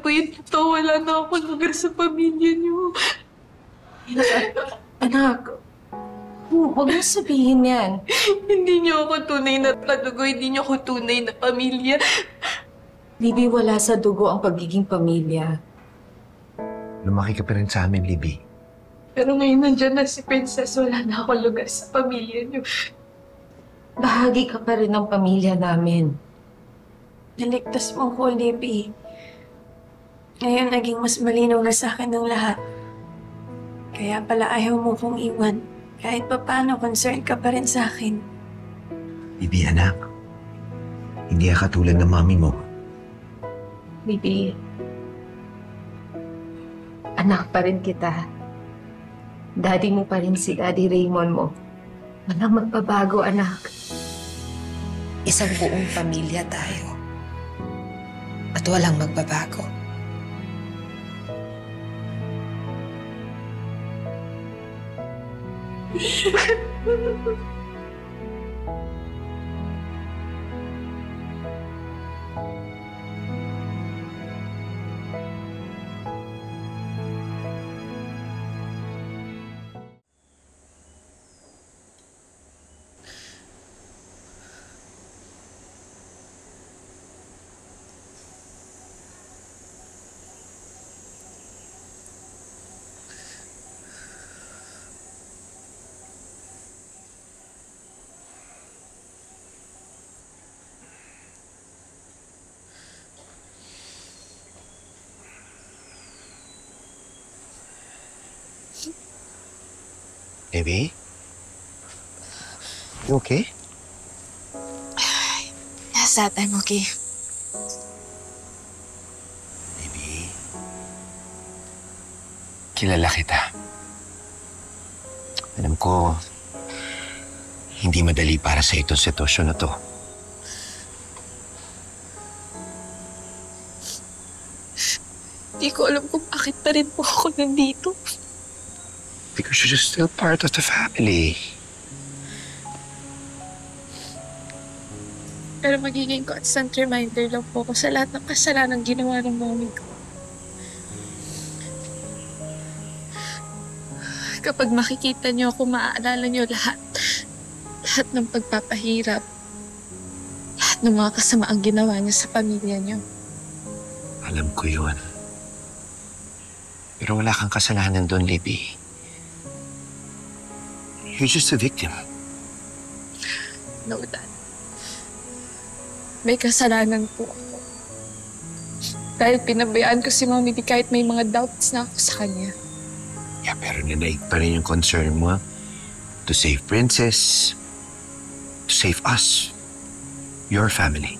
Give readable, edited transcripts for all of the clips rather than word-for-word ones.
po yun. Totoo, wala na ako lugar sa pamilya niyo. Anak, huwag mo sabihin yan. Hindi niyo ako tunay na kadugo, hindi niyo ako tunay na pamilya. Libby, wala sa dugo ang pagiging pamilya. Lumaki ka pa rin sa amin, Libby. Pero ngayon nandyan na si Princess, wala na ako lugar sa pamilya niyo. Bahagi ka pa rin ng pamilya namin. Naligtas mo ko, Libby. Ngayon naging mas malinaw na sa akin ng lahat. Kaya pala ayaw mo kong iwan. Kahit pa paano, concerned ka pa rin sa akin. Libby, anak. Hindi ka katulad ng mami mo. Libby, anak pa rin kita. Daddy mo pa rin si Daddy Raymond mo. Walang magbabago, anak. Isang buong pamilya tayo. At walang magbabago. Libby? You okay? Yes, Dad, I'm okay. Libby? Kilala kita. Alam ko, hindi madali para sa itong sitwasyon na to. Hindi ko alam kung bakit pa rin po ako nandito. Because you're just still part of the family. Pero magiging constant reminder lang po ako sa lahat ng kasalanan ginawa ng mami ko. Kapag makikita niyo ako, maaalala niyo lahat. Lahat ng pagpapahirap. Lahat ng mga kasamaang ginawa niya sa pamilya niyo. Alam ko yun. Pero wala kang kasalanan doon, Libby. You're just a victim. No, Dad. May kasalanan po ako. Dahil pinabayaan ko si Mami kahit may mga doubts na ako sa kanya. Yeah, pero nanaig pa rin yung concern mo to save Princess, to save us, your family.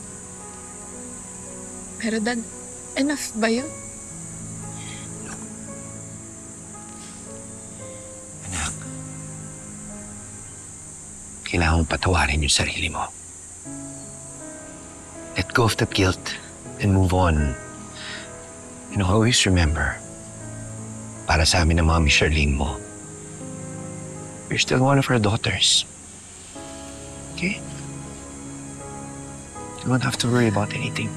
Pero Dad, enough ba yun? Anak, kailangan mong patawarin yung sarili mo. Let go of that guilt and move on. And always remember, para sa amin ng Mami Charlene mo, you're still one of our daughters. Okay? You don't have to worry about anything.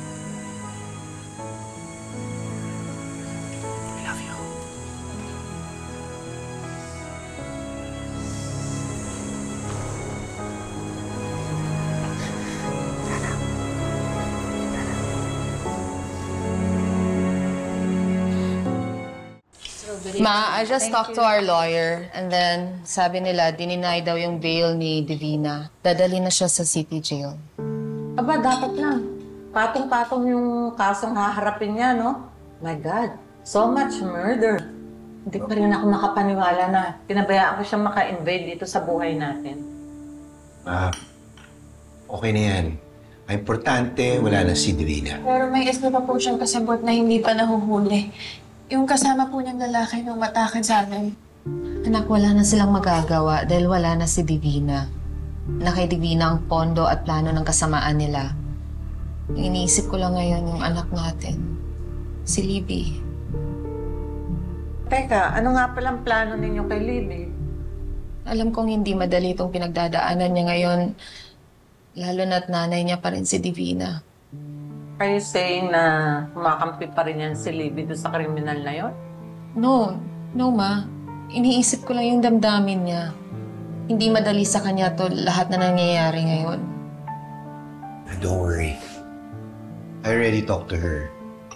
I love you. Ma, I just talked to our lawyer and then sabi nila dininay daw yung bail ni Divina. Dadali na siya sa city jail. Aba, dapat lang. Patong-patong yung kasong haharapin niya, no? My God, so much murder. Hindi pa rin ako makapaniwala na pinabayaan ko siyang maka-invade dito sa buhay natin. Okay na yan. Ang importante, wala na si Divina. Pero may isa pa po siyang kasabot na hindi pa nahuhuli. Yung kasama po niyang lalaki nung matake sa amin. Anak, wala na silang magagawa dahil wala na si Divina. Na kay Divina ang pondo at plano ng kasamaan nila. Yung iniisip ko lang ngayon yung anak natin, si Libby. Teka, ano nga palang plano ninyo kay Libby? Alam kong hindi madali itong pinagdadaanan niya ngayon, lalo na't nanay niya pa rin si Divina. Are you saying na kumakampi pa rin yan si Libby doon sa kriminal na yon? No, ma. Iniisip ko lang yung damdamin niya. Hindi madali sa kanya to lahat na nangyayari ngayon. Don't worry. I already talked to her.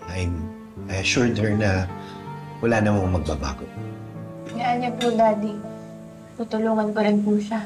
I assured her na wala namang magbabago. Kaya niya po, Daddy. Tutulungan ko rin po siya.